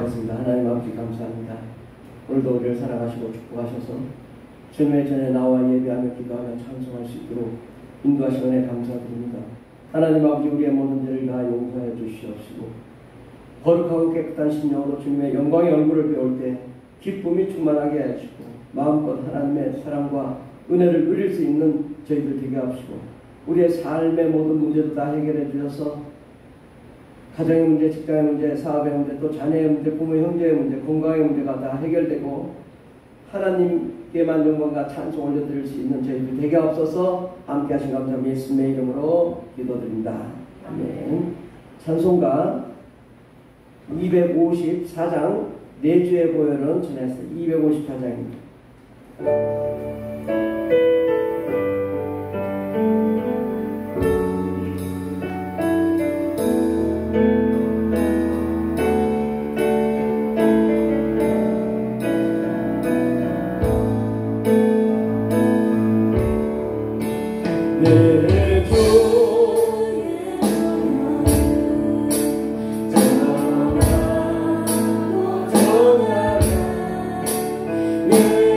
기도하겠습니다. 하나님 아버지 감사합니다. 오늘도 우리를 사랑하시고 축복하셔서 주님의 전에 나와 예배하며 기도하며 찬송할 수 있도록 인도하시는 감사드립니다. 하나님 아버지 우리의 모든 죄를 다 용서해 주시옵시고 거룩하고 깨끗한 심령으로 주님의 영광의 얼굴을 배울 때 기쁨이 충만하게 하시고 마음껏 하나님의 사랑과 은혜를 누릴 수 있는 저희들 되게 하시고 우리의 삶의 모든 문제도 다 해결해 주셔서 가정의 문제, 직장의 문제, 사업의 문제, 또 자녀의 문제, 부모의 형제의 문제, 건강의 문제가 다 해결되고 하나님께만 영광과 찬송 올려드릴 수 있는 저희들 되게 없어서 함께 하신 감사함 예수님의 이름으로 기도드립니다. 아멘. 찬송가 254장 내주의 보혈은 전했어요. 254장입니다. 내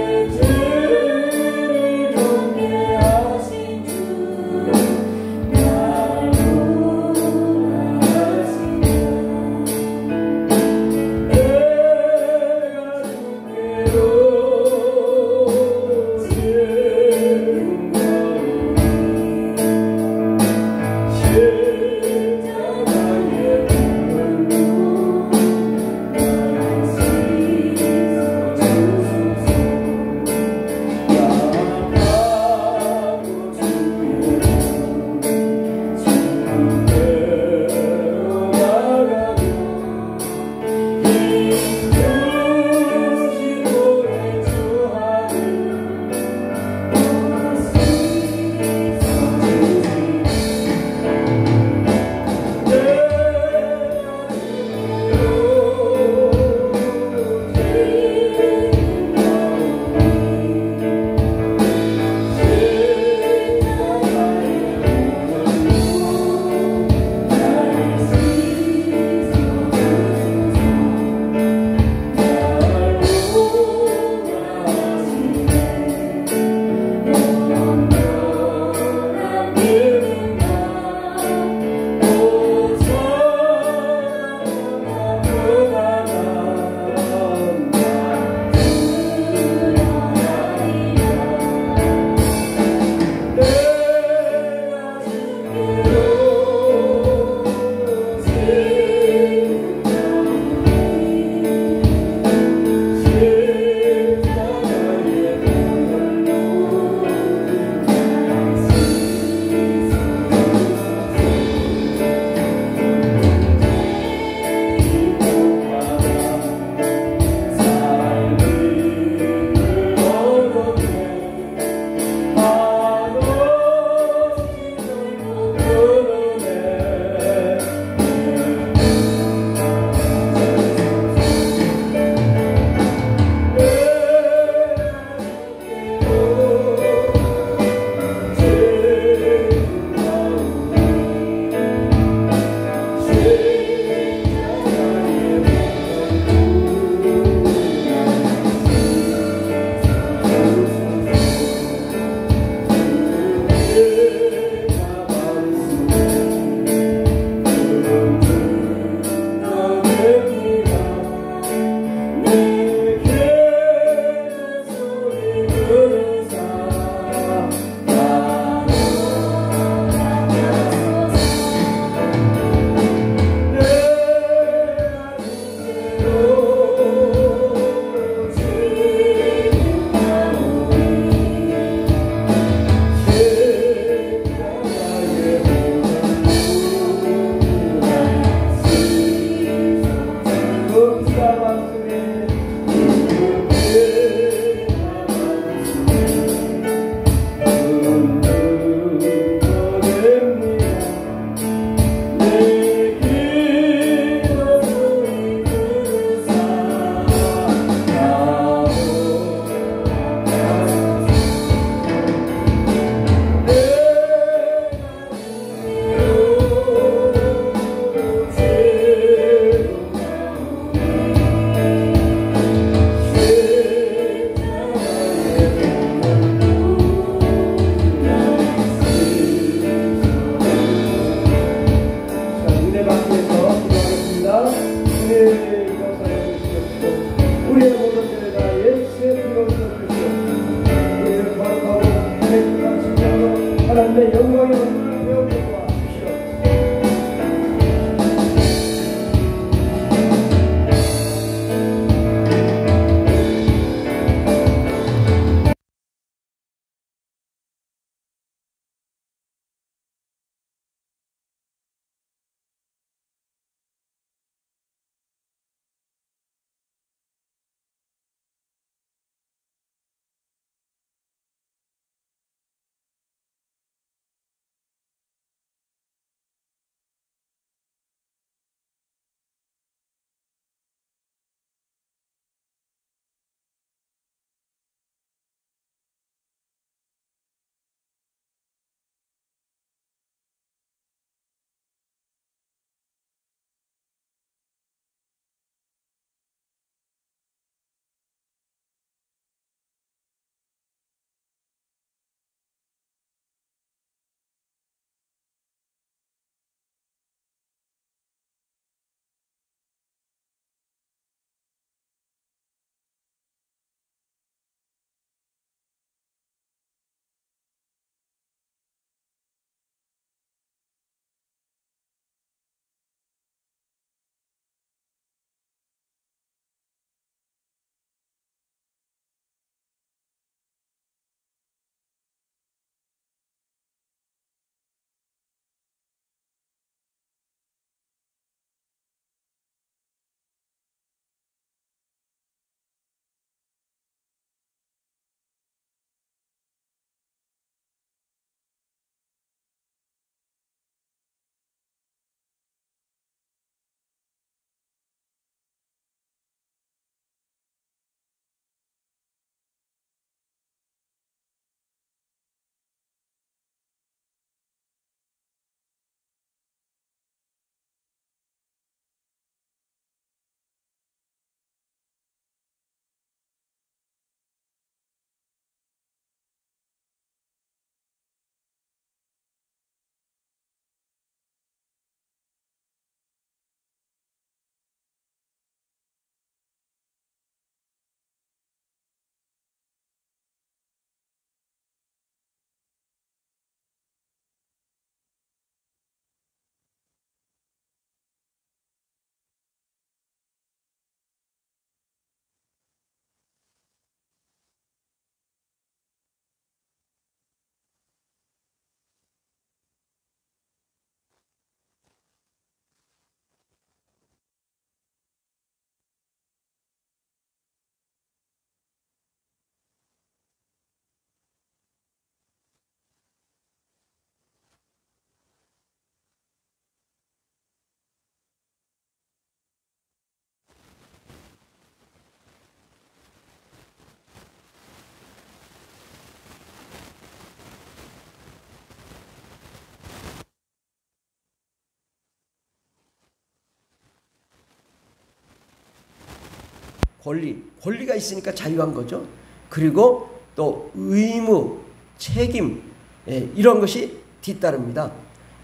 권리가 있으니까 자유한 거죠. 그리고 또 의무, 책임, 이런 것이 뒤따릅니다.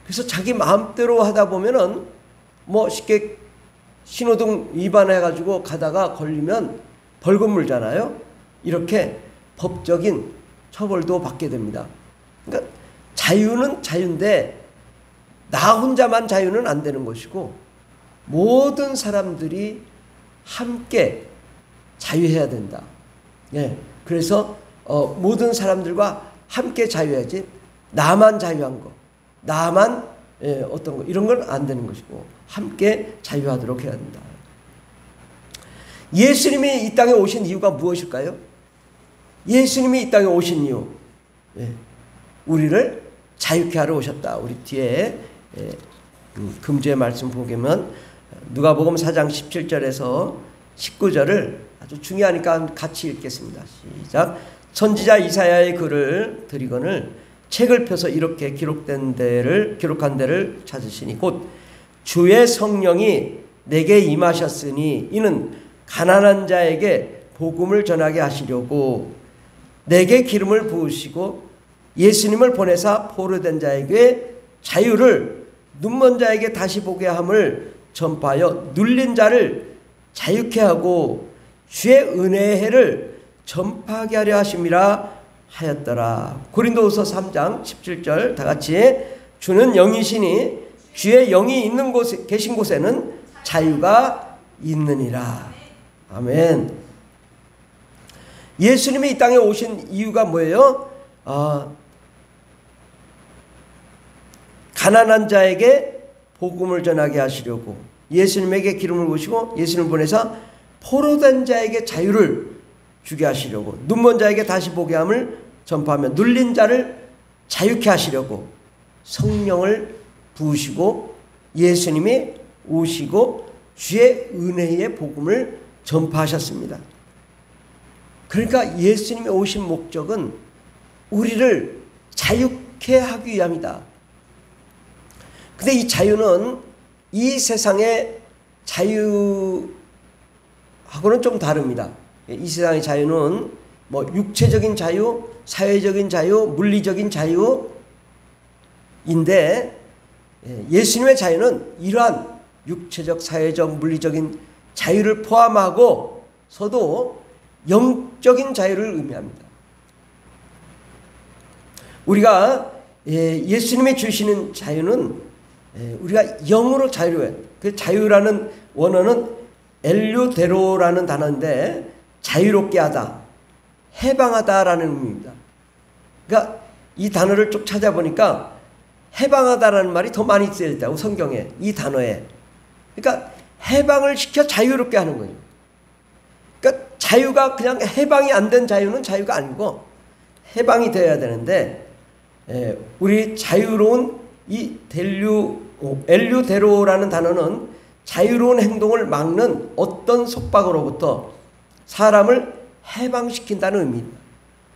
그래서 자기 마음대로 하다 보면은 뭐 쉽게 신호등 위반해가지고 가다가 걸리면 벌금 물잖아요. 이렇게 법적인 처벌도 받게 됩니다. 그러니까 자유는 자유인데 나 혼자만 자유는 안 되는 것이고 모든 사람들이 함께 자유해야 된다. 그래서 모든 사람들과 함께 자유해야지 나만 자유한 거, 나만 어떤 거 이런 건 안 되는 것이고 함께 자유하도록 해야 된다. 예수님이 이 땅에 오신 이유가 무엇일까요? 예수님이 이 땅에 오신 이유, 우리를 자유케 하러 오셨다. 우리 뒤에 금주의 말씀 보면 누가복음 4장 17절에서 19절을 아주 중요하니까 같이 읽겠습니다. 시작. 선지자 이사야의 글을 드리거늘 책을 펴서 이렇게 기록한 데를 찾으시니 곧 주의 성령이 내게 임하셨으니 이는 가난한 자에게 복음을 전하게 하시려고 내게 기름을 부으시고 예수님을 보내사 포로된 자에게 자유를 눈먼 자에게 다시 보게 함을 전파하여 눌린 자를 자유케 하고 주의 은혜의 해를 전파하게 하려 하심이라 하였더라. 고린도후서 3장 17절 다 같이 주는 영이시니 주의 영이 있는 곳에 계신 곳에는 자유가 있느니라. 아멘. 예수님이 이 땅에 오신 이유가 뭐예요? 가난한 자에게 복음을 전하게 하시려고 예수님에게 기름을 부으시고 예수님을 보내서 포로된 자에게 자유를 주게 하시려고 눈먼 자에게 다시 보게 함을 전파하며 눌린 자를 자유케 하시려고 성령을 부으시고 예수님이 오시고 주의 은혜의 복음을 전파하셨습니다. 그러니까 예수님이 오신 목적은 우리를 자유케 하기 위함이다. 근데 이 자유는 이 세상의 자유하고는 좀 다릅니다. 이 세상의 자유는 뭐 육체적인 자유, 사회적인 자유, 물리적인 자유인데 예수님의 자유는 이러한 육체적, 사회적, 물리적인 자유를 포함하고서도 영적인 자유를 의미합니다. 우리가 예수님이 주시는 자유는 우리가 영으로 자유로워요. 그 자유라는 원어는 엘류데로라는 단어인데 자유롭게 하다, 해방하다라는 의미입니다. 그러니까 이 단어를 쭉 찾아보니까 해방하다라는 말이 더 많이 쓰여있다고 성경에 이 단어에. 그러니까 해방을 시켜 자유롭게 하는 거죠. 그러니까 자유가 그냥 해방이 안 된 자유는 자유가 아니고 해방이 되어야 되는데 우리 자유로운 이 엘류데로라는 단어는 자유로운 행동을 막는 어떤 속박으로부터 사람을 해방시킨다는 의미입니다.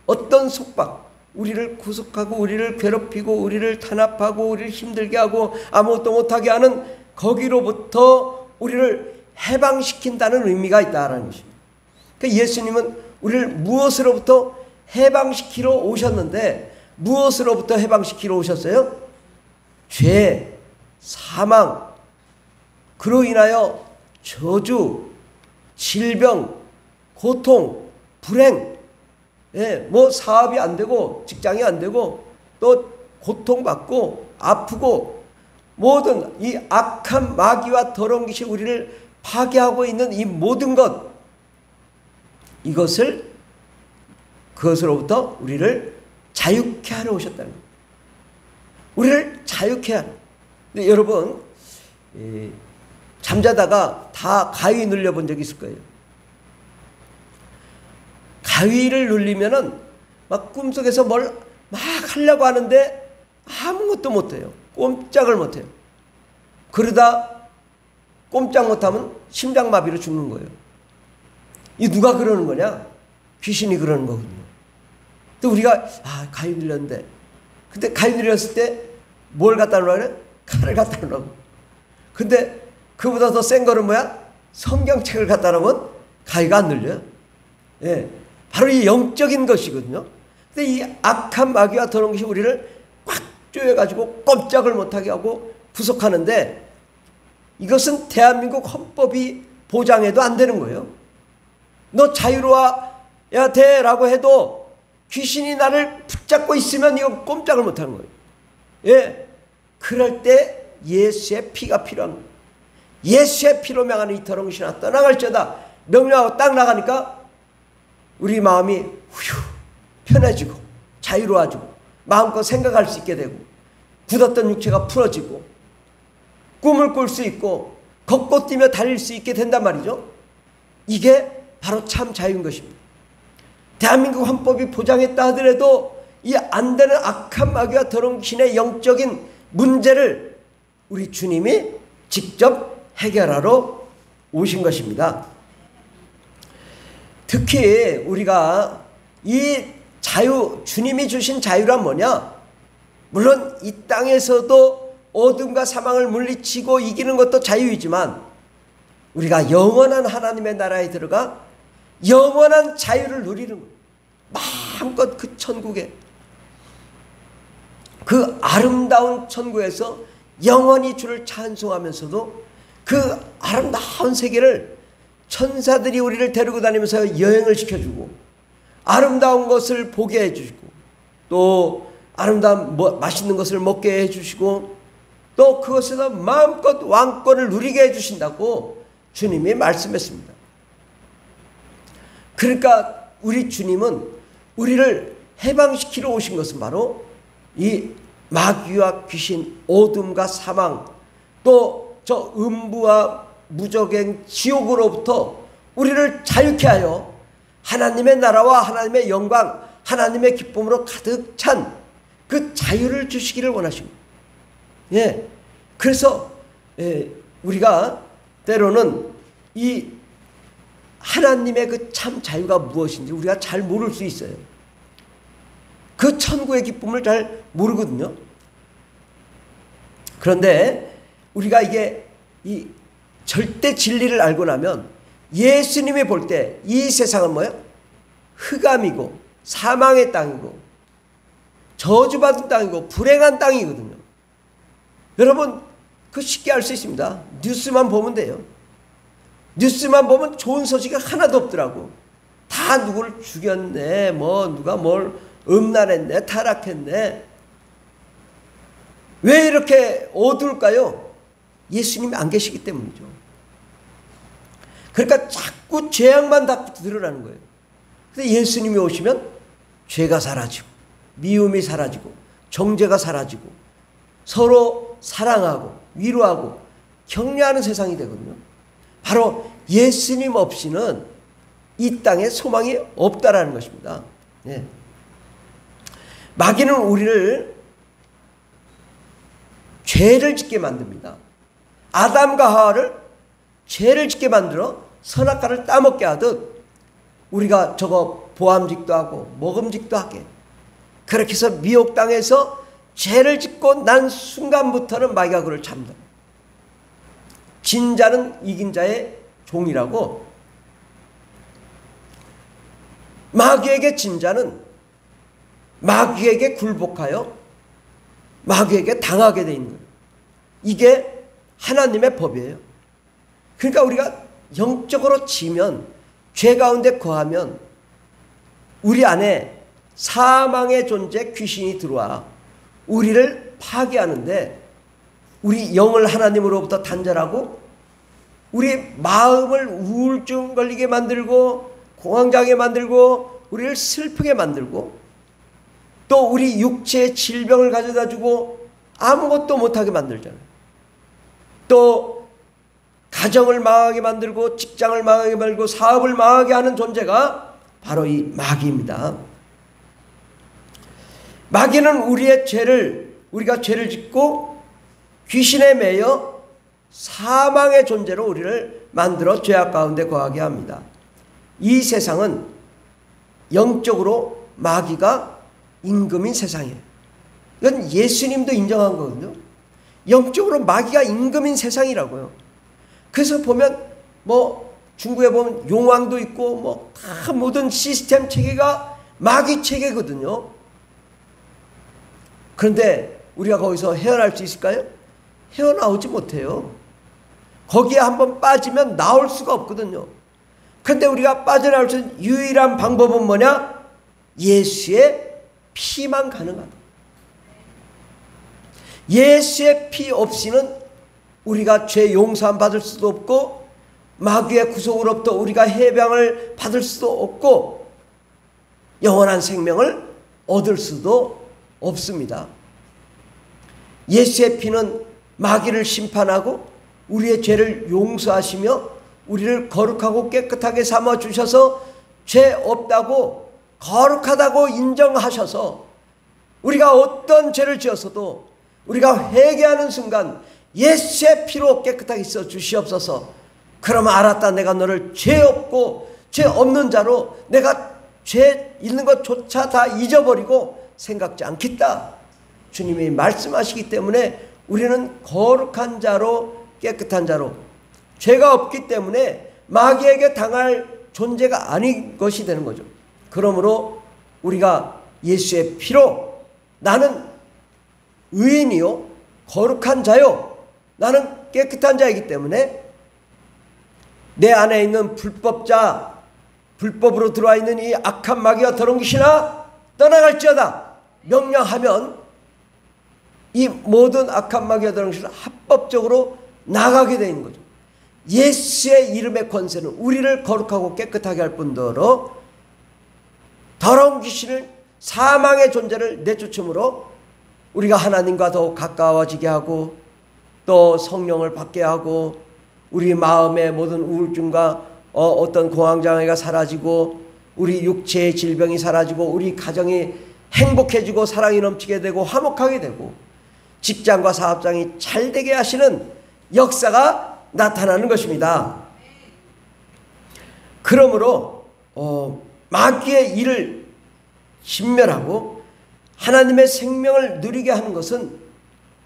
어떤 속박, 우리를 구속하고 우리를 괴롭히고 우리를 탄압하고 우리를 힘들게 하고 아무것도 못하게 하는 거기로부터 우리를 해방시킨다는 의미가 있다는 것입니다. 그러니까 예수님은 우리를 무엇으로부터 해방시키러 오셨는데 무엇으로부터 해방시키러 오셨어요? 죄, 사망, 그로 인하여 저주, 질병, 고통, 불행, 뭐 사업이 안 되고 직장이 안 되고 또 고통받고 아프고 모든 이 악한 마귀와 더러운 것이 우리를 파괴하고 있는 이 모든 것, 그것으로부터 우리를 자유케 하러 오셨다는 거예요. 우리를 자유케 하는. 근데 여러분 잠자다가 다 가위 눌려본 적 있을 거예요. 가위를 눌리면은 막 꿈속에서 뭘 막 하려고 하는데 아무것도 못해요. 꼼짝을 못해요. 그러다 꼼짝 못하면 심장마비로 죽는 거예요. 이 누가 그러는 거냐? 귀신이 그러는 거거든요. 근데 우리가 가위 눌렸는데, 근데 가위 눌렸을 때 뭘 갖다 놓으라고 그래? 칼을 갖다 놓으라고. 근데 그보다 더 센 거는 뭐야? 성경책을 갖다 놓으면 가위가 안 눌려요. 예, 바로 이 영적인 것이거든요. 근데 이 악한 마귀와 더러운 것이 우리를 꽉 조여가지고 꼼짝을 못하게 하고 구속하는데, 이것은 대한민국 헌법이 보장해도 안 되는 거예요. 너 자유로워야 돼라고 해도 귀신이 나를 붙잡고 있으면 이거 꼼짝을 못하는 거예요. 예, 그럴 때 예수의 피가 필요한 거예요. 예수의 피로 명하는 이 더러운 귀신아 떠나갈지어다 명령하고 딱 나가니까 우리 마음이 휴 편해지고 자유로워지고 마음껏 생각할 수 있게 되고 굳었던 육체가 풀어지고 꿈을 꿀 수 있고 걷고 뛰며 달릴 수 있게 된단 말이죠. 이게 바로 참 자유인 것입니다. 대한민국 헌법이 보장했다 하더라도 이 안 되는 악한 마귀와 더러운 귀신의 영적인 문제를 우리 주님이 직접 해결하러 오신 것입니다. 특히 우리가 이 자유, 주님이 주신 자유란 뭐냐? 물론 이 땅에서도 어둠과 사망을 물리치고 이기는 것도 자유이지만 우리가 영원한 하나님의 나라에 들어가 영원한 자유를 누리는 거예요. 마음껏 그 천국에, 그 아름다운 천국에서 영원히 주를 찬송하면서도 그 아름다운 세계를 천사들이 우리를 데리고 다니면서 여행을 시켜주고 아름다운 것을 보게 해주시고 또 아름다운 맛있는 것을 먹게 해주시고 또 그것에서 마음껏 왕권을 누리게 해주신다고 주님이 말씀했습니다. 그러니까 우리 주님은 우리를 해방시키러 오신 것은 바로 이 마귀와 귀신, 어둠과 사망, 또 저 음부와 무적행, 지옥으로부터 우리를 자유케 하여 하나님의 나라와 하나님의 영광, 하나님의 기쁨으로 가득 찬 그 자유를 주시기를 원하십니다. 예, 그래서 우리가 때로는 이 하나님의 그 참 자유가 무엇인지 우리가 잘 모를 수 있어요. 그 천국의 기쁨을 잘 모르거든요. 그런데 우리가 이게 이 절대 진리를 알고 나면 예수님이 볼 때 이 세상은 뭐예요? 흑암이고 사망의 땅이고 저주받은 땅이고 불행한 땅이거든요. 여러분 그 쉽게 알 수 있습니다. 뉴스만 보면 돼요. 뉴스만 보면 좋은 소식이 하나도 없더라고. 다 누구를 죽였네, 누가 뭘 음란했네, 타락했네. 왜 이렇게 어두울까요? 예수님이 안 계시기 때문이죠. 그러니까 자꾸 죄악만 다 드러나는 거예요. 근데 예수님이 오시면 죄가 사라지고 미움이 사라지고 정죄가 사라지고 서로 사랑하고 위로하고 격려하는 세상이 되거든요. 바로 예수님 없이는 이 땅에 소망이 없다라는 것입니다. 예. 마귀는 우리를 죄를 짓게 만듭니다. 아담과 하와를 죄를 짓게 만들어 선악과를 따먹게 하듯 우리가 저거 보암직도 하고 먹음직도 하게 그렇게 해서 미혹당해서 죄를 짓고 난 순간부터는 마귀가 그를 잡는다. 진 자는 이긴 자의 종이라고. 마귀에게 진 자는 마귀에게 굴복하여 마귀에게 당하게 돼 있는 거예요. 이게 하나님의 법이에요. 그러니까 우리가 영적으로 지면 죄 가운데 거하면 우리 안에 사망의 존재 귀신이 들어와 우리를 파괴하는데 우리 영을 하나님으로부터 단절하고 우리 마음을 우울증 걸리게 만들고 공황장애 만들고 우리를 슬프게 만들고 또 우리 육체의 질병을 가져다 주고 아무것도 못하게 만들잖아요. 또 가정을 망하게 만들고 직장을 망하게 만들고 사업을 망하게 하는 존재가 바로 이 마귀입니다. 마귀는 우리가 죄를 짓고 귀신에 매여 사망의 존재로 우리를 만들어 죄악 가운데 거하게 합니다. 이 세상은 영적으로 마귀가 임금인 세상이에요. 이건 예수님도 인정한 거거든요. 영적으로 마귀가 임금인 세상이라고요. 그래서 보면 중국에 보면 용왕도 있고 뭐 다 모든 시스템 체계가 마귀 체계거든요. 그런데 우리가 거기서 헤어날 수 있을까요? 헤어나오지 못해요. 거기에 한번 빠지면 나올 수가 없거든요. 그런데 우리가 빠져나올 수 있는 유일한 방법은 뭐냐? 예수의 피만 가능하다. 예수의 피 없이는 우리가 죄 용서함 받을 수도 없고 마귀의 구속으로부터 우리가 해방을 받을 수도 없고 영원한 생명을 얻을 수도 없습니다. 예수의 피는 마귀를 심판하고 우리의 죄를 용서하시며 우리를 거룩하고 깨끗하게 삼아주셔서 죄 없다고 거룩하다고 인정하셔서 우리가 어떤 죄를 지었어도 우리가 회개하는 순간 예수의 피로 깨끗하게 써 주시옵소서. 그러면 알았다. 내가 너를 죄 없고 죄 없는 자로 내가 죄 있는 것조차 다 잊어버리고 생각지 않겠다. 주님이 말씀하시기 때문에 우리는 거룩한 자로 깨끗한 자로 죄가 없기 때문에 마귀에게 당할 존재가 아닌 것이 되는 거죠. 그러므로 우리가 예수의 피로 나는 의인이요 거룩한 자요 나는 깨끗한 자이기 때문에 내 안에 있는 불법자 불법으로 들어와 있는 이 악한 마귀와 더러운 귀신아 떠나갈지어다 명령하면 이 모든 악한 마귀와 더러운 귀신은 합법적으로 나가게 되는 거죠. 예수의 이름의 권세는 우리를 거룩하고 깨끗하게 할 뿐더러 더러운 귀신을 사망의 존재를 내쫓음으로 우리가 하나님과 더 가까워지게 하고 또 성령을 받게 하고 우리 마음의 모든 우울증과 어떤 공황장애가 사라지고 우리 육체의 질병이 사라지고 우리 가정이 행복해지고 사랑이 넘치게 되고 화목하게 되고 직장과 사업장이 잘 되게 하시는 역사가 나타나는 것입니다. 그러므로 마귀의 일을 신멸하고 하나님의 생명을 누리게 하는 것은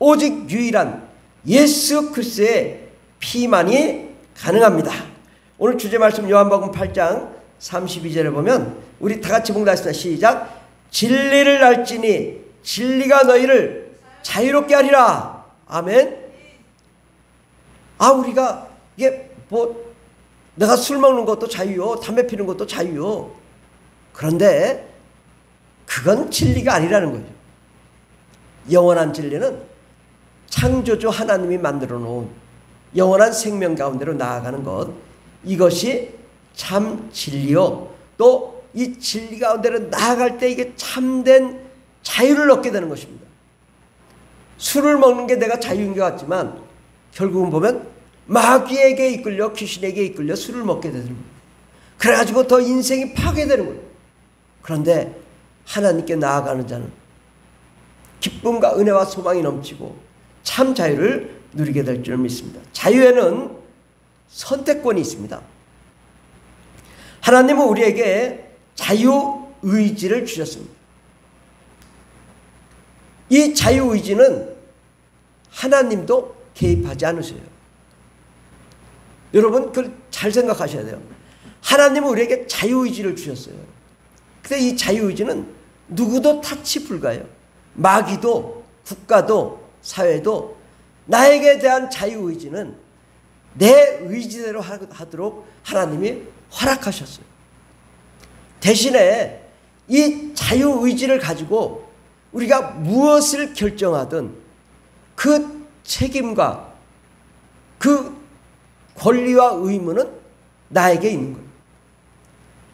오직 유일한 예수 그리스도의 피만이 가능합니다. 오늘 주제 말씀 요한복음 8장 32절에 보면 우리 다 같이 봉독하겠습니다. 시작. 진리를 알지니 진리가 너희를 자유롭게 하리라. 아멘. 우리가 이게 내가 술 먹는 것도 자유요 담배 피는 것도 자유요. 그런데 그건 진리가 아니라는 거죠. 영원한 진리는 창조주 하나님이 만들어 놓은 영원한 생명 가운데로 나아가는 것, 이것이 참 진리요. 또 이 진리 가운데로 나아갈 때 이게 참된 자유를 얻게 되는 것입니다. 술을 먹는 게 내가 자유인 것 같지만 결국은 보면 마귀에게 이끌려 귀신에게 이끌려 술을 먹게 되는 거예요. 그래가지고 더 인생이 파괴되는 거예요. 그런데 하나님께 나아가는 자는 기쁨과 은혜와 소망이 넘치고 참 자유를 누리게 될 줄 믿습니다. 자유에는 선택권이 있습니다. 하나님은 우리에게 자유의지를 주셨습니다. 이 자유의지는 하나님도 개입하지 않으세요. 여러분 그걸 잘 생각하셔야 돼요. 하나님은 우리에게 자유의지를 주셨어요. 근데 이 자유의지는 누구도 타치 불가해요. 마귀도 국가도 사회도 나에게 대한 자유의지는 내 의지대로 하도록 하나님이 허락하셨어요. 대신에 이 자유의지를 가지고 우리가 무엇을 결정하든 그 책임과 그 권리와 의무는 나에게 있는 거예요.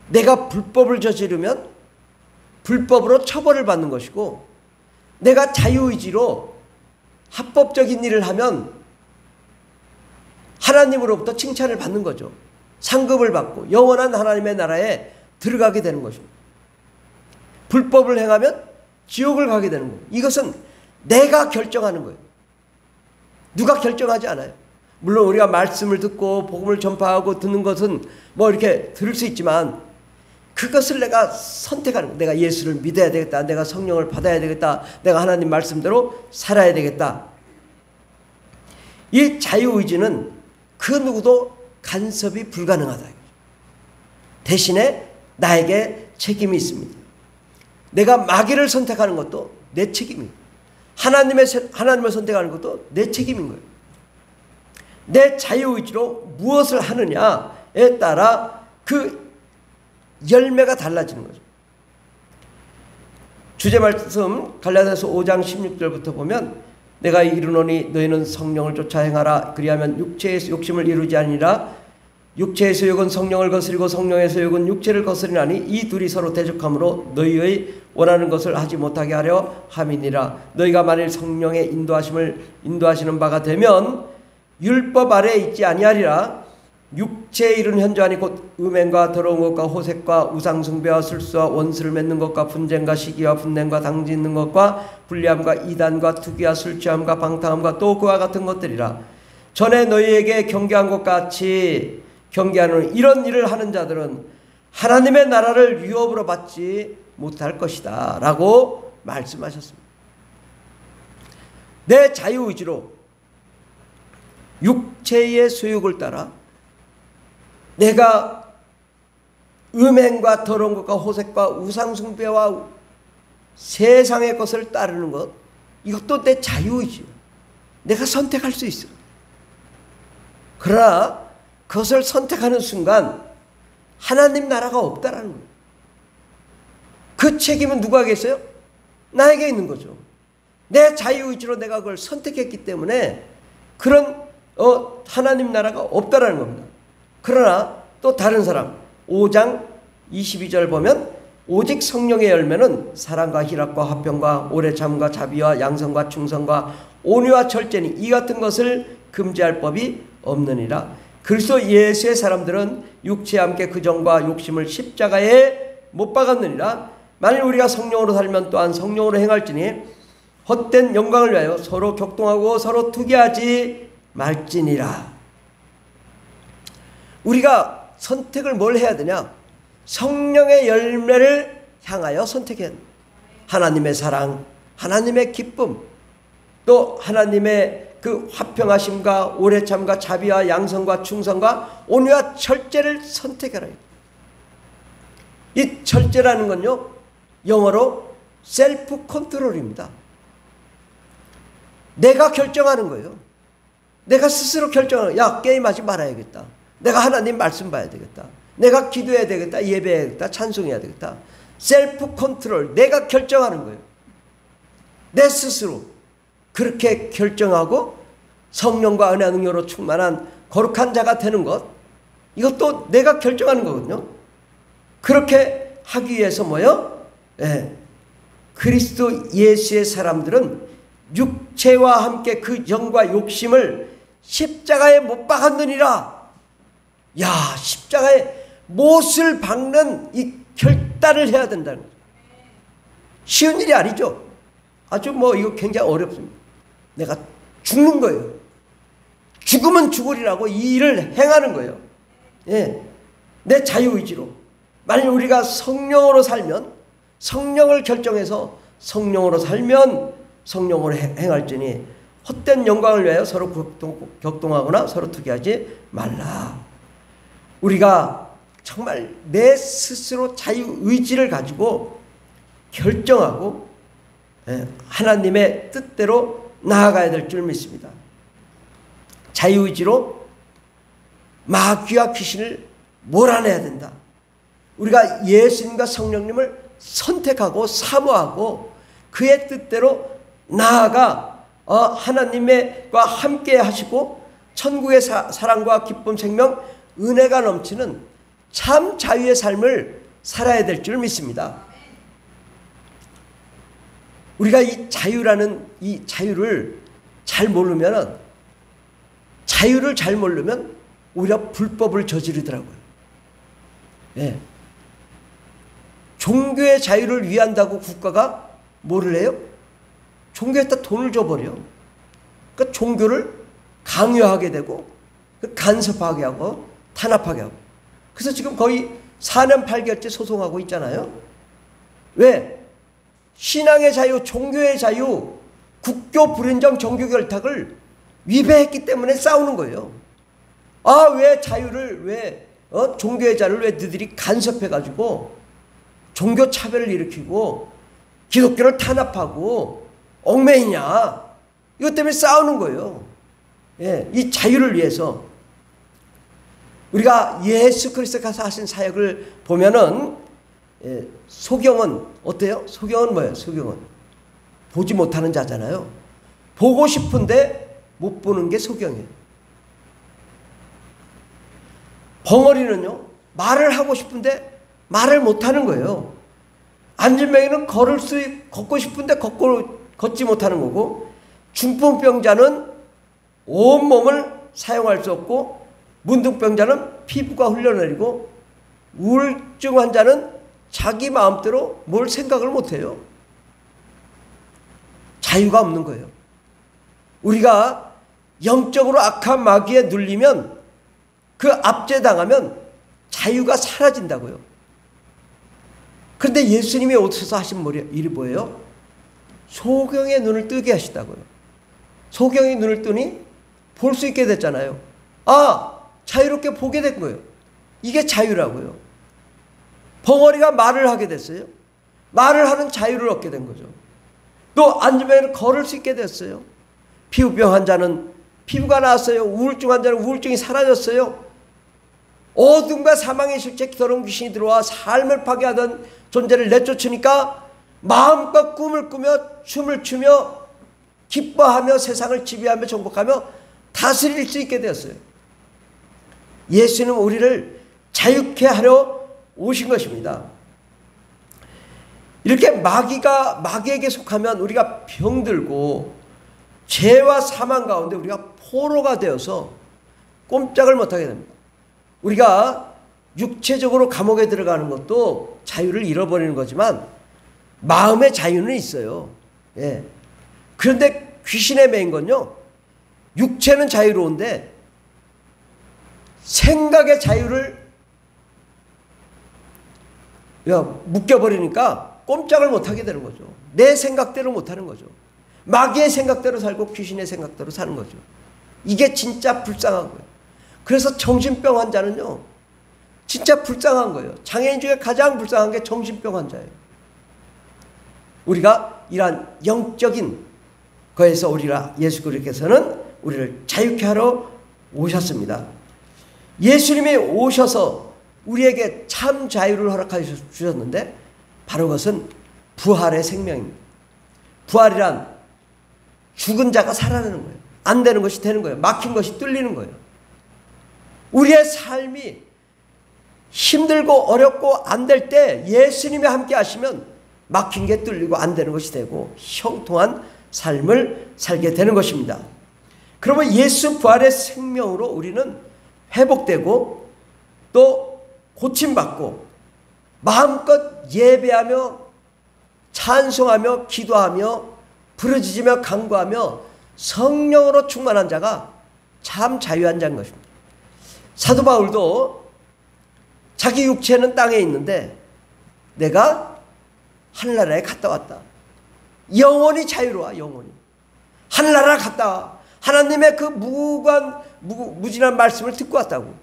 내가 불법을 저지르면 불법으로 처벌을 받는 것이고 내가 자유의지로 합법적인 일을 하면 하나님으로부터 칭찬을 받는 거죠. 상급을 받고 영원한 하나님의 나라에 들어가게 되는 것입니다. 불법을 행하면 지옥을 가게 되는 거예요. 이것은 내가 결정하는 거예요. 누가 결정하지 않아요. 물론 우리가 말씀을 듣고 복음을 전파하고 듣는 것은 뭐 이렇게 들을 수 있지만 그것을 내가 선택하는 거예요. 내가 예수를 믿어야 되겠다. 내가 성령을 받아야 되겠다. 내가 하나님 말씀대로 살아야 되겠다. 이 자유의지는 그 누구도 간섭이 불가능하다. 대신에 나에게 책임이 있습니다. 내가 마귀를 선택하는 것도 내 책임입니다. 하나님을 선택하는 것도 내 책임인 거예요. 내 자유의지로 무엇을 하느냐에 따라 그 열매가 달라지는 거죠. 주제 말씀 갈라디아서 5장 16절부터 보면 내가 이르노니 너희는 성령을 쫓아 행하라. 그리하면 육체의 욕심을 이루지 아니라 육체의 소욕은 성령을 거스리고 성령의 소욕은 육체를 거스리나니 이 둘이 서로 대적하므로 너희의 원하는 것을 하지 못하게 하려 함이니라. 너희가 만일 성령의 인도하시는 바가 되면 율법 아래에 있지 아니하리라. 육체에 이른 현저하니 곧 음행과 더러운 것과 호색과 우상숭배와 술수와 원수를 맺는 것과 분쟁과 시기와 분냄과 당지 있는 것과 불리함과 이단과 투기와 술취함과 방탕함과 또 그와 같은 것들이라. 전에 너희에게 경계한 것 같이 경계하는 이런 일을 하는 자들은 하나님의 나라를 유업으로 받지 못할 것이다 라고 말씀하셨습니다. 내 자유의지로 육체의 소욕을 따라 내가 음행과 더러운 것과 호색과 우상숭배와 세상의 것을 따르는 것, 이것도 내 자유의지예요. 내가 선택할 수 있어. 그러나 그것을 선택하는 순간 하나님 나라가 없다라는 거예요. 그 책임은 누구에게있어요? 나에게 있는 거죠. 내 자유의지로 내가 그걸 선택했기 때문에 그런 하나님 나라가 없다라는 겁니다. 그러나 또 다른 사람 5장 22절 보면 오직 성령의 열매는 사랑과 희락과 화평과 오래 참과 자비와 양선과 충성과 온유와 절제니 이 같은 것을 금지할 법이 없느니라. 그리스도 예수의 사람들은 육체와 함께 그정과 욕심을 십자가에 못 박았느니라. 만일 우리가 성령으로 살면 또한 성령으로 행할지니 헛된 영광을 위하여 서로 격동하고 서로 투기하지 말지니라. 우리가 선택을 뭘 해야 되냐? 성령의 열매를 향하여 선택해야 합니다. 하나님의 사랑, 하나님의 기쁨, 또 하나님의 그 화평하심과 오래 참과 자비와 양선과 충성과 온유와 절제를 선택하라. 이 절제라는 건요, 영어로 셀프 컨트롤입니다. 내가 결정하는 거예요. 내가 스스로 결정하는 거예요. 야, 게임하지 말아야겠다. 내가 하나님 말씀 봐야 되겠다. 내가 기도해야 되겠다. 예배해야 되겠다. 찬송해야 되겠다. 셀프 컨트롤, 내가 결정하는 거예요. 내 스스로 그렇게 결정하고 성령과 은혜와 능력으로 충만한 거룩한 자가 되는 것, 이것도 내가 결정하는 거거든요. 그렇게 하기 위해서 뭐요? 그리스도 예수의 사람들은 육체와 함께 그 영과 욕심을 십자가에 못 박았느니라. 야, 십자가에 못을 박는 이 결단을 해야 된다는 거죠. 쉬운 일이 아니죠. 아주 이거 굉장히 어렵습니다. 내가 죽는 거예요. 죽으면 죽으리라고 이 일을 행하는 거예요. 내 자유의지로. 만일 우리가 성령으로 살면, 성령을 결정해서 성령으로 살면 성령으로 행할지니 헛된 영광을 위하여 서로 격동하거나 서로 투기하지 말라. 우리가 정말 내 스스로 자유의지를 가지고 결정하고 하나님의 뜻대로 나아가야 될 줄 믿습니다. 자유의지로 마귀와 귀신을 몰아내야 된다. 우리가 예수님과 성령님을 선택하고 사모하고 그의 뜻대로 나아가 하나님과 함께 하시고 천국의 사랑과 기쁨, 생명, 은혜가 넘치는 참 자유의 삶을 살아야 될 줄 믿습니다. 우리가 이 자유라는 이 자유를 잘 모르면 오히려 불법을 저지르더라고요. 종교의 자유를 위한다고 국가가 뭐를 해요? 종교에다 돈을 줘버려. 그러니까 종교를 강요하게 되고 간섭하게 하고 탄압하게 하고. 그래서 지금 거의 4년 8개월째 소송하고 있잖아요. 왜? 신앙의 자유, 종교의 자유, 국교 불인정 종교 결탁을 위배했기 때문에 싸우는 거예요. 아, 왜 자유를, 왜 종교의 자유를 왜 너희들이 간섭해가지고 종교 차별을 일으키고 기독교를 탄압하고 얽매이냐. 이것 때문에 싸우는 거예요. 예, 이 자유를 위해서. 우리가 예수 그리스도께서 하신 사역을 보면은, 예, 소경은 어때요? 소경은 뭐예요? 소경은 보지 못하는 자잖아요. 보고 싶은데 못 보는 게 소경이에요. 벙어리는요, 말을 하고 싶은데 말을 못하는 거예요. 안진뱅이는 걷고 싶은데 걷지 못하는 거고, 중풍병자는 온몸을 사용할 수 없고, 문둥병자는 피부가 흘러내리고, 우울증 환자는 자기 마음대로 뭘 생각을 못해요. 자유가 없는 거예요. 우리가 영적으로 악한 마귀에 눌리면, 그 압제당하면 자유가 사라진다고요. 그런데 예수님이 오셔서 하신 일이 뭐예요? 소경의 눈을 뜨게 하시다고요. 소경의 눈을 뜨니 볼 수 있게 됐잖아요. 아, 자유롭게 보게 된 거예요. 이게 자유라고요. 벙어리가 말을 하게 됐어요. 말을 하는 자유를 얻게 된 거죠. 또 앉으면 걸을 수 있게 됐어요. 피부병 환자는 피부가 나았어요. 우울증 환자는 우울증이 사라졌어요. 어둠과 사망의 실체 더러운 귀신이 들어와 삶을 파괴하던 존재를 내쫓으니까 마음껏 꿈을 꾸며 춤을 추며 기뻐하며 세상을 지배하며 정복하며 다스릴 수 있게 되었어요. 예수는 우리를 자유케 하려 오신 것입니다. 이렇게 마귀에게 속하면 우리가 병들고 죄와 사망 가운데 우리가 포로가 되어서 꼼짝을 못하게 됩니다. 우리가 육체적으로 감옥에 들어가는 것도 자유를 잃어버리는 거지만 마음의 자유는 있어요. 예. 그런데 귀신에 매인 건요, 육체는 자유로운데 생각의 자유를 묶여버리니까 꼼짝을 못하게 되는 거죠. 내 생각대로 못하는 거죠. 마귀의 생각대로 살고 귀신의 생각대로 사는 거죠. 이게 진짜 불쌍한 거예요. 그래서 정신병 환자는요, 진짜 불쌍한 거예요. 장애인 중에 가장 불쌍한 게 정신병 환자예요. 우리가 이러한 영적인 거에서 예수 그리스도께서는 우리를 자유케 하러 오셨습니다. 예수님이 오셔서 우리에게 참 자유를 허락하여 주셨는데, 바로 그것은 부활의 생명입니다. 부활이란 죽은 자가 살아나는 거예요. 안 되는 것이 되는 거예요. 막힌 것이 뚫리는 거예요. 우리의 삶이 힘들고 어렵고 안 될 때 예수님이 함께 하시면 막힌 게 뚫리고 안 되는 것이 되고 형통한 삶을 살게 되는 것입니다. 그러면 예수 부활의 생명으로 우리는 회복되고 또 고침받고 마음껏 예배하며 찬송하며 기도하며 부르짖으며 간구하며 성령으로 충만한 자가 참 자유한 자인 것입니다. 사도 바울도 자기 육체는 땅에 있는데 내가 하늘나라에 갔다 왔다. 영원히 자유로워. 영원히 하늘나라 갔다 와. 하나님의 그 무진한 말씀을 듣고 왔다고.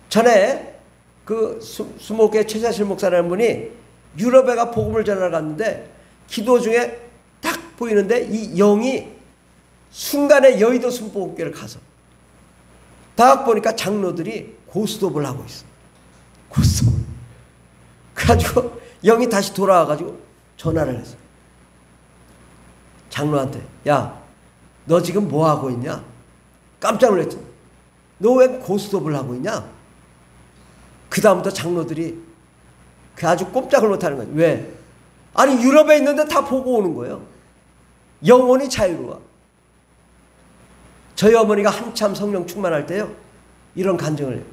전에 그 수목회 최자실 목사라는 분이 유럽에 가 복음을 전하러 갔는데 기도 중에 딱 보이는데 이 영이 순간에 여의도 순복음교회를 가서 딱 보니까 장로들이 고스톱을 하고 있어. 고스톱. 그래가지고 영이 다시 돌아와가지고 전화를 했어. 장로한테, 야, 너 지금 뭐 하고 있냐? 깜짝 놀랐지. 너 왜 고스톱을 하고 있냐? 그 다음부터 장로들이 아주 꼼짝을 못하는 거지. 왜? 아니 유럽에 있는데 다 보고 오는 거예요. 영원히 자유로워. 저희 어머니가 한참 성령 충만할 때요, 이런 간증을 해요.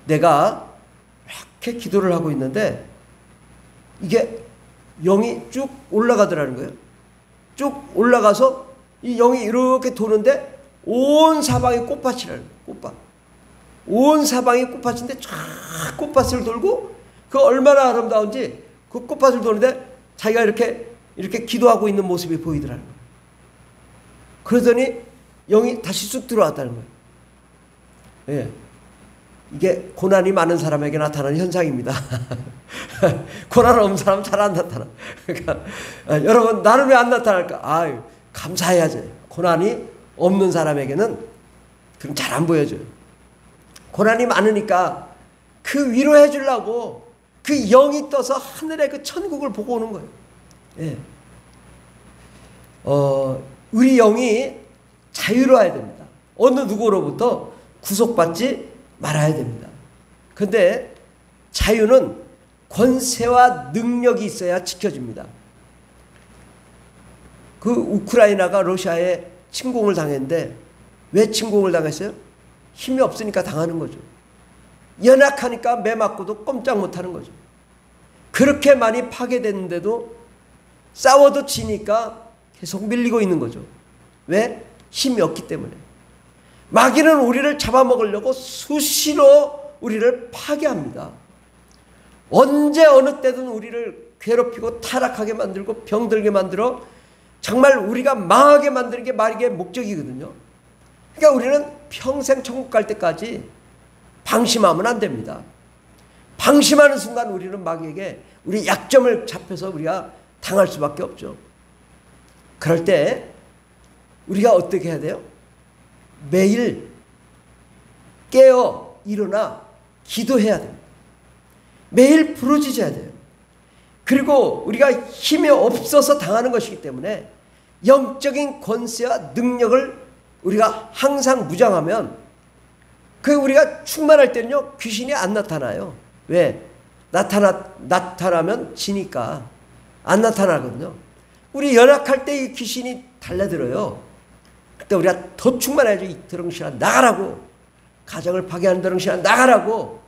내가 이렇게 기도를 하고 있는데 이게 영이 쭉 올라가더라는 거예요. 쭉 올라가서 이 영이 이렇게 도는데 온 사방이 꽃밭이라는 거예요. 꽃밭. 온 사방이 꽃밭인데 쫙 꽃밭을 돌고 그 얼마나 아름다운지 그 꽃밭을 도는데 자기가 이렇게 기도하고 있는 모습이 보이더라는 거예요. 그러더니 영이 다시 쑥 들어왔다는 거예요. 예. 이게 고난이 많은 사람에게 나타나는 현상입니다. 고난 없는 사람은 잘 안 나타나. 그러니까 여러분, 나는 왜 안 나타날까? 아유, 감사해야지. 고난이 없는 사람에게는 그럼 잘 안 보여줘요. 고난이 많으니까 그 위로해 주려고 그 영이 떠서 하늘의 그 천국을 보고 오는 거예요. 예. 우리 영이 자유로워야 됩니다. 어느 누구로부터 구속받지 말아야 됩니다. 근데 자유는 권세와 능력이 있어야 지켜집니다. 그 우크라이나가 러시아에 침공을 당했는데 왜 침공을 당했어요? 힘이 없으니까 당하는 거죠. 연약하니까 매 맞고도 꼼짝 못하는 거죠. 그렇게 많이 파괴됐는데도 싸워도 지니까 계속 밀리고 있는 거죠. 왜? 힘이 없기 때문에. 마귀는 우리를 잡아먹으려고 수시로 우리를 파괴합니다. 언제 어느 때든 우리를 괴롭히고 타락하게 만들고 병들게 만들어 정말 우리가 망하게 만드는 게 마귀의 목적이거든요. 그러니까 우리는 평생 천국 갈 때까지 방심하면 안 됩니다. 방심하는 순간 우리는 마귀에게 우리 약점을 잡혀서 우리가 당할 수밖에 없죠. 그럴 때 우리가 어떻게 해야 돼요? 매일 깨어 일어나 기도해야 됩니다. 매일 부르짖어야 돼요. 그리고 우리가 힘이 없어서 당하는 것이기 때문에 영적인 권세와 능력을 우리가 항상 무장하면 그 우리가 충만할 때는요, 귀신이 안 나타나요. 왜? 나타나면 지니까 안 나타나거든요. 우리 연약할 때 이 귀신이 달려들어요. 그때 우리가 더 충만해야죠. 이 더렁신아 나가라고, 가정을 파괴하는 더렁신아 나가라고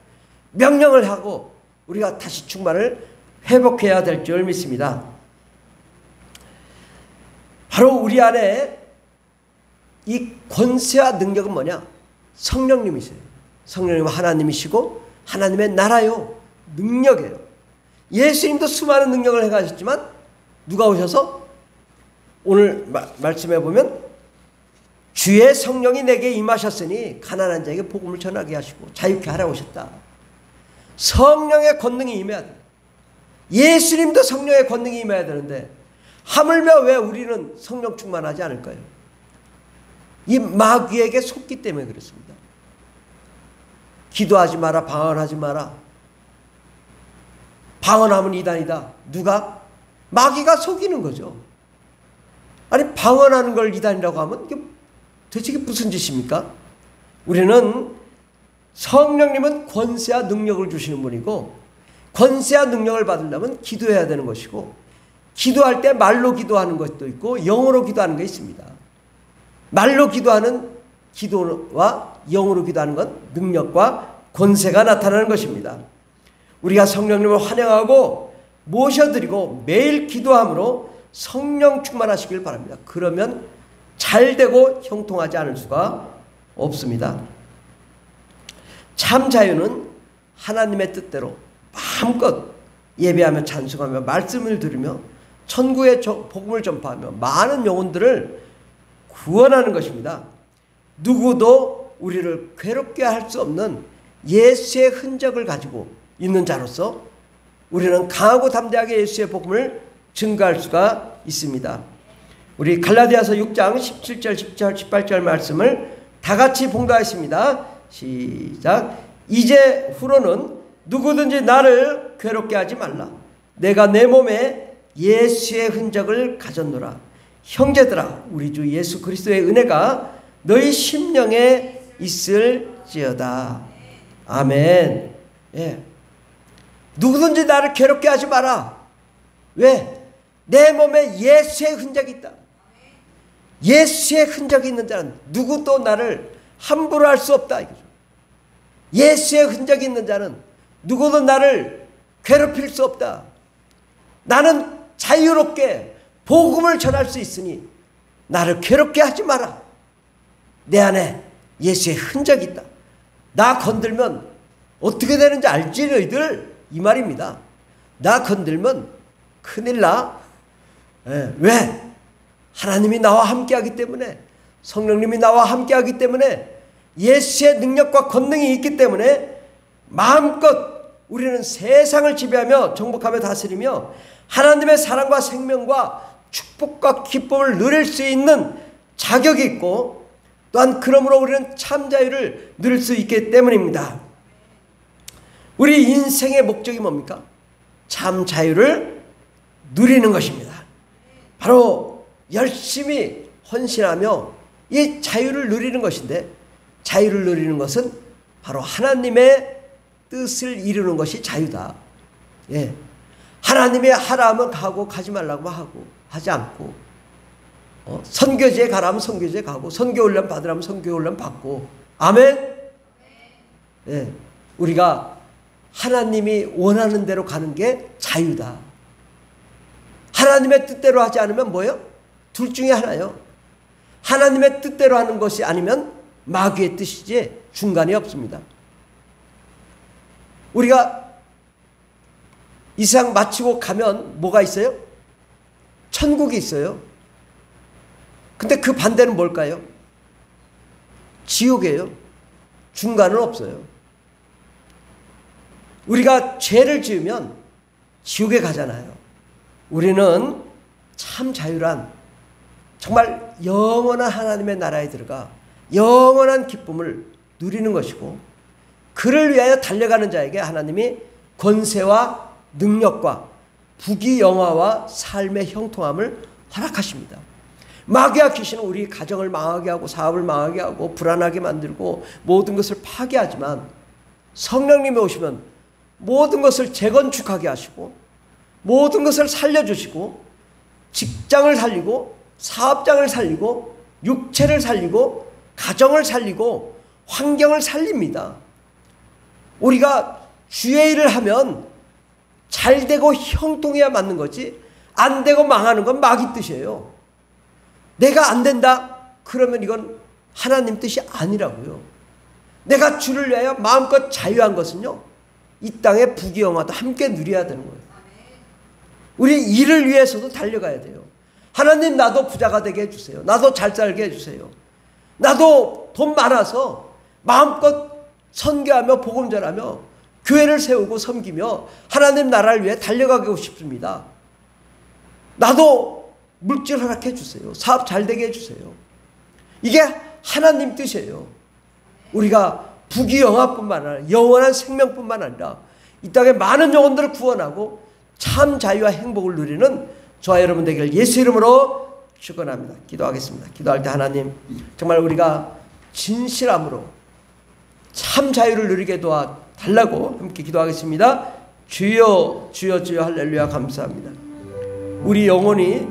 명령을 하고 우리가 다시 충만을 회복해야 될 줄 믿습니다. 바로 우리 안에 이 권세와 능력은 뭐냐? 성령님이세요. 성령님은 하나님이시고 하나님의 나라요, 능력이에요. 예수님도 수많은 능력을 행하셨지만 누가 오셔서 오늘 말씀해 보면 주의 성령이 내게 임하셨으니 가난한 자에게 복음을 전하게 하시고 자유케 하라 오셨다. 성령의 권능이 임해야 돼. 예수님도 성령의 권능이 임해야 되는데 하물며 왜 우리는 성령 충만하지 않을까요? 이 마귀에게 속기 때문에 그렇습니다. 기도하지 마라, 방언하지 마라. 방언하면 이단이다. 누가? 마귀가 속이는 거죠. 아니, 방언하는 걸 이단이라고 하면 이게 도대체 무슨 짓입니까? 우리는 성령님은 권세와 능력을 주시는 분이고 권세와 능력을 받으려면 기도해야 되는 것이고 기도할 때 말로 기도하는 것도 있고 영어로 기도하는 게 있습니다. 말로 기도하는 기도와 영어로 기도하는 건 능력과 권세가 나타나는 것입니다. 우리가 성령님을 환영하고 모셔드리고 매일 기도함으로 성령 충만하시길 바랍니다. 그러면 잘되고 형통하지 않을 수가 없습니다. 참 자유는 하나님의 뜻대로 마음껏 예배하며 찬송하며 말씀을 들으며 천국의 복음을 전파하며 많은 영혼들을 구원하는 것입니다. 누구도 우리를 괴롭게 할 수 없는 예수의 흔적을 가지고 있는 자로서 우리는 강하고 담대하게 예수의 복음을 증거할 수가 있습니다. 우리 갈라디아서 6장 17절, 18절 말씀을 다 같이 봉독하겠습니다. 시작. 이제 후로는 누구든지 나를 괴롭게 하지 말라. 내가 내 몸에 예수의 흔적을 가졌노라. 형제들아, 우리 주 예수 그리스도의 은혜가 너희 심령에 있을지어다. 아멘. 예. 누구든지 나를 괴롭게 하지 마라. 왜? 내 몸에 예수의 흔적이 있다. 예수의 흔적이 있는 자는 누구도 나를 함부로 할 수 없다. 이거죠. 예수의 흔적이 있는 자는 누구도 나를 괴롭힐 수 없다. 나는 자유롭게 복음을 전할 수 있으니 나를 괴롭게 하지 마라. 내 안에 예수의 흔적이 있다. 나 건들면 어떻게 되는지 알지 너희들? 이 말입니다. 나 건들면 큰일 나. 왜? 하나님이 나와 함께하기 때문에, 성령님이 나와 함께하기 때문에 예수의 능력과 권능이 있기 때문에 마음껏 우리는 세상을 지배하며 정복하며 다스리며 하나님의 사랑과 생명과 축복과 기쁨을 누릴 수 있는 자격이 있고, 또한 그러므로 우리는 참 자유를 누릴 수 있기 때문입니다. 우리 인생의 목적이 뭡니까? 참 자유를 누리는 것입니다. 바로 열심히 헌신하며 이 자유를 누리는 것인데, 자유를 누리는 것은 바로 하나님의 뜻을 이루는 것이 자유다. 예. 하나님이 하라 하면 가고, 가지 말라고 하고, 하지 않고, 선교지에 가라 하면 선교지에 가고, 선교훈련 받으라면 선교훈련 받고. 아멘. 예. 우리가 하나님이 원하는 대로 가는 게 자유다. 하나님의 뜻대로 하지 않으면 뭐예요? 둘 중에 하나요. 하나님의 뜻대로 하는 것이 아니면 마귀의 뜻이지 중간이 없습니다. 우리가 이 세상 마치고 가면 뭐가 있어요? 천국이 있어요. 근데 그 반대는 뭘까요? 지옥이에요. 중간은 없어요. 우리가 죄를 지으면 지옥에 가잖아요. 우리는 참 자유란 정말 영원한 하나님의 나라에 들어가 영원한 기쁨을 누리는 것이고, 그를 위하여 달려가는 자에게 하나님이 권세와 능력과 부귀영화와 삶의 형통함을 허락하십니다. 마귀와 귀신은 우리 가정을 망하게 하고 사업을 망하게 하고 불안하게 만들고 모든 것을 파괴하지만, 성령님이 오시면 모든 것을 재건축하게 하시고 모든 것을 살려주시고 직장을 살리고 사업장을 살리고 육체를 살리고 가정을 살리고 환경을 살립니다. 우리가 주의 일을 하면 잘 되고 형통해야 맞는 거지, 안 되고 망하는 건 마귀 뜻이에요. 내가 안 된다? 그러면 이건 하나님 뜻이 아니라고요. 내가 주를 위하여 마음껏 자유한 것은요, 이 땅의 부귀영화도 함께 누려야 되는 거예요. 우리 일을 위해서도 달려가야 돼요. 하나님, 나도 부자가 되게 해주세요. 나도 잘 살게 해주세요. 나도 돈 많아서 마음껏 선교하며 복음 전하며 교회를 세우고 섬기며 하나님 나라를 위해 달려가고 싶습니다. 나도 물질 허락해 주세요. 사업 잘 되게 해주세요. 이게 하나님 뜻이에요. 우리가 부귀영화뿐만 아니라 영원한 생명뿐만 아니라 이 땅에 많은 영혼들을 구원하고 참 자유와 행복을 누리는 저와 여러분 되기를 예수 이름으로 축원합니다. 기도하겠습니다. 기도할 때 하나님, 정말 우리가 진실함으로 참 자유를 누리게 도와달라고 함께 기도하겠습니다. 주여 주여 주여 할렐루야. 감사합니다. 우리 영혼이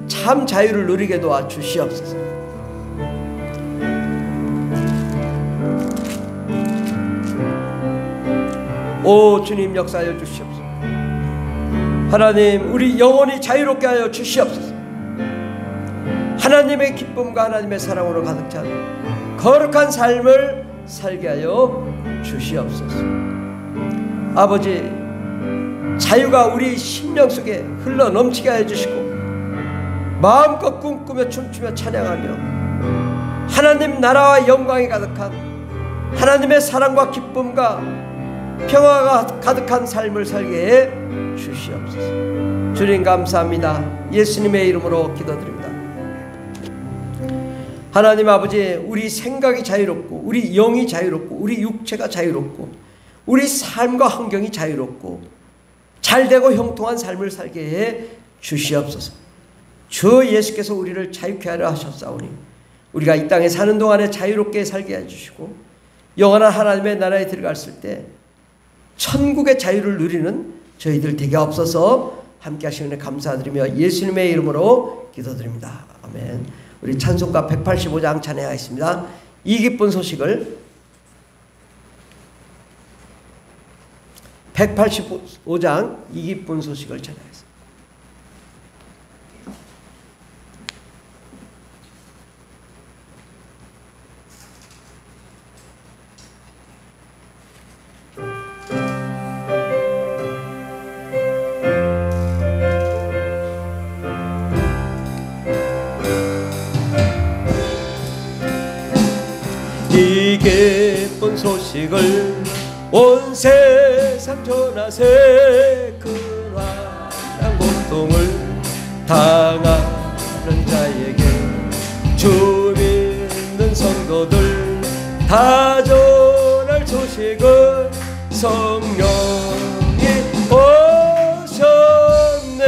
참 자유를 누리게 도와주시옵소서. 오 주님, 역사하여 주시옵소서. 하나님, 우리 영혼이 자유롭게 하여 주시옵소서. 하나님의 기쁨과 하나님의 사랑으로 가득 찬 거룩한 삶을 살게 하여 주시옵소서. 아버지, 자유가 우리 심령 속에 흘러 넘치게 하여 주시고 마음껏 꿈꾸며 춤추며 찬양하며 하나님 나라와 영광이 가득한 하나님의 사랑과 기쁨과 평화가 가득한 삶을 살게 해 주시옵소서. 주님 감사합니다. 예수님의 이름으로 기도드립니다. 하나님 아버지, 우리 생각이 자유롭고 우리 영이 자유롭고 우리 육체가 자유롭고 우리 삶과 환경이 자유롭고 잘되고 형통한 삶을 살게 해 주시옵소서. 주 예수께서 우리를 자유케 하려 하셨사오니 우리가 이 땅에 사는 동안에 자유롭게 살게 해주시고 영원한 하나님의 나라에 들어갔을 때 천국의 자유를 누리는 저희들 되게 없어서 함께 하시는 데 감사드리며 예수님의 이름으로 기도드립니다. 아멘. 우리 찬송가 185장 찬양하겠습니다. 이 기쁜 소식을 185장 이 기쁜 소식을 찬양하겠습니다. 이 소식을 온 세상 전하세. 그 환난 고통을 당하는 자에게 주 믿는 성도들 다 전할 소식을 성령이 오셨네.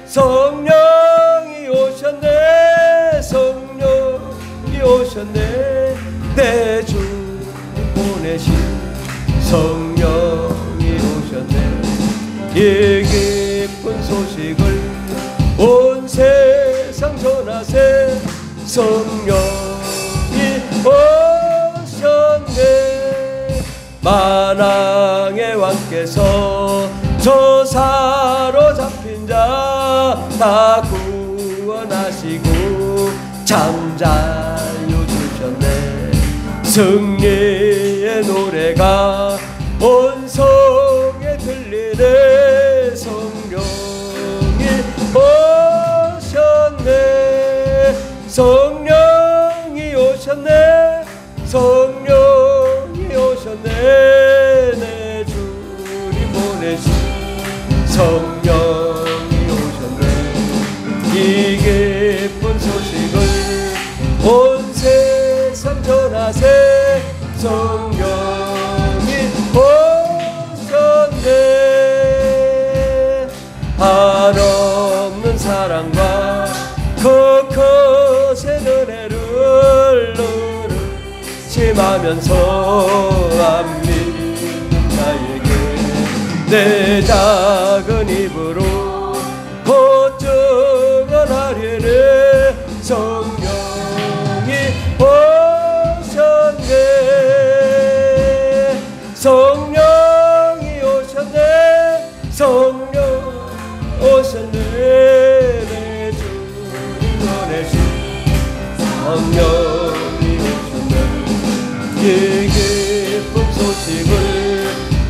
성령이 오셨네. 성령이 오셨네. 내 주 보내신 성령이 오셨네. 이 기쁜 소식을 온 세상 전하세. 성령이 오셨네. 만왕의 왕께서 저 사로잡힌 자 다 구원하시고 잠자유 주셨네. 승리의 노래가 온 성에 들리네. 성령이 오셨네. 성령이 오셨네. 성령이 오셨네. 내 주님 보내신 성령이 오셨네. 이 기쁜 소식을 온 세상 전하세. 성령이 오셨네. 한없는 사랑과 그 거센 은혜를 심하면서 안 믿는 자에게 내 작은 입으로 곧 증언하리니 성령이 오셨네. 성령이 오셨네. 성령 오셨네. 내 주님 보내신 성령이 이 기쁜 소식을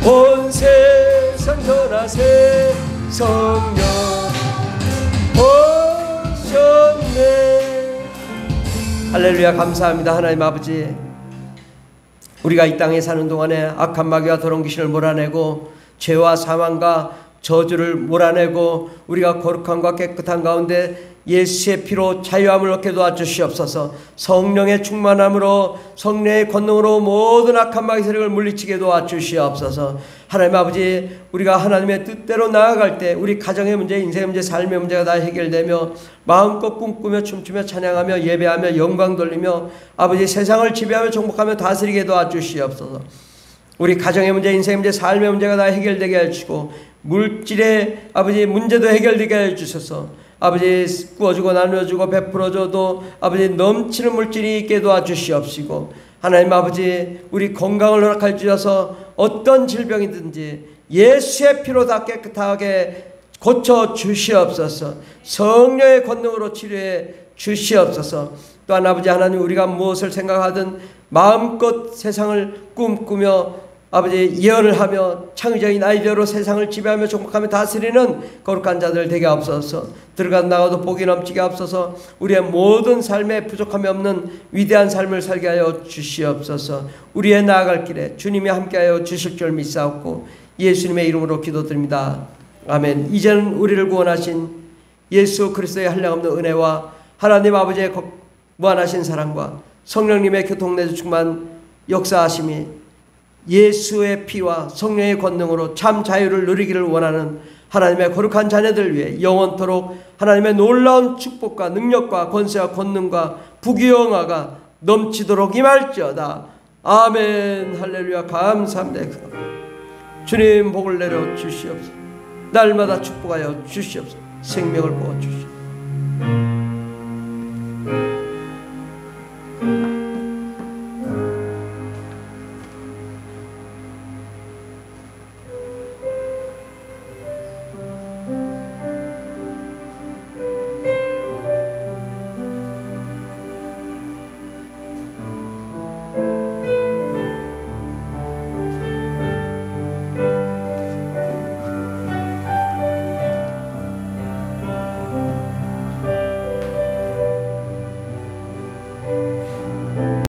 온 세상 전하세. 성령 오셨네. 할렐루야. 감사합니다. 하나님 아버지, 우리가 이 땅에 사는 동안에 악한 마귀와 더러운 귀신을 몰아내고 죄와 사망과 저주를 몰아내고 우리가 거룩함과 깨끗한 가운데 예수의 피로 자유함을 얻게 도와주시옵소서. 성령의 충만함으로 성령의 권능으로 모든 악한 마귀 세력을 물리치게 도와주시옵소서. 하나님 아버지, 우리가 하나님의 뜻대로 나아갈 때 우리 가정의 문제, 인생의 문제, 삶의 문제가 다 해결되며 마음껏 꿈꾸며 춤추며 찬양하며 예배하며 영광 돌리며 아버지 세상을 지배하며 정복하며 다스리게 도와주시옵소서. 우리 가정의 문제, 인생의 문제, 삶의 문제가 다 해결되게 해주시고 물질의 아버지 문제도 해결되게 해주셔서 아버지 구워주고 나눠주고 베풀어줘도 아버지 넘치는 물질이 있게 도와주시옵시고 하나님 아버지 우리 건강을 허락해 주셔서 어떤 질병이든지 예수의 피로 다 깨끗하게 고쳐 주시옵소서. 성령의 권능으로 치료해 주시옵소서. 또한 아버지 하나님 우리가 무엇을 생각하든 마음껏 세상을 꿈꾸며 아버지 예언을 하며 창의적인 아이디어로 세상을 지배하며 정복하며 다스리는 거룩한 자들 되게 하옵소서. 들어가 나가도 복이 넘치게 하옵소서. 우리의 모든 삶에 부족함이 없는 위대한 삶을 살게 하여 주시옵소서. 우리의 나아갈 길에 주님이 함께하여 주실 줄 믿사옵고 예수님의 이름으로 기도드립니다. 아멘. 이제는 우리를 구원하신 예수 그리스도의 한량없는 은혜와 하나님 아버지의 무한하신 사랑과 성령님의 교통내주 충만 역사하심이 예수의 피와 성령의 권능으로 참 자유를 누리기를 원하는 하나님의 거룩한 자녀들 위해 영원토록 하나님의 놀라운 축복과 능력과 권세와 권능과 부귀영화가 넘치도록 임할지어다. 아멘. 할렐루야. 감사합니다. 주님 복을 내려 주시옵소서. 날마다 축복하여 주시옵소서. 생명을 부어 주시옵소서.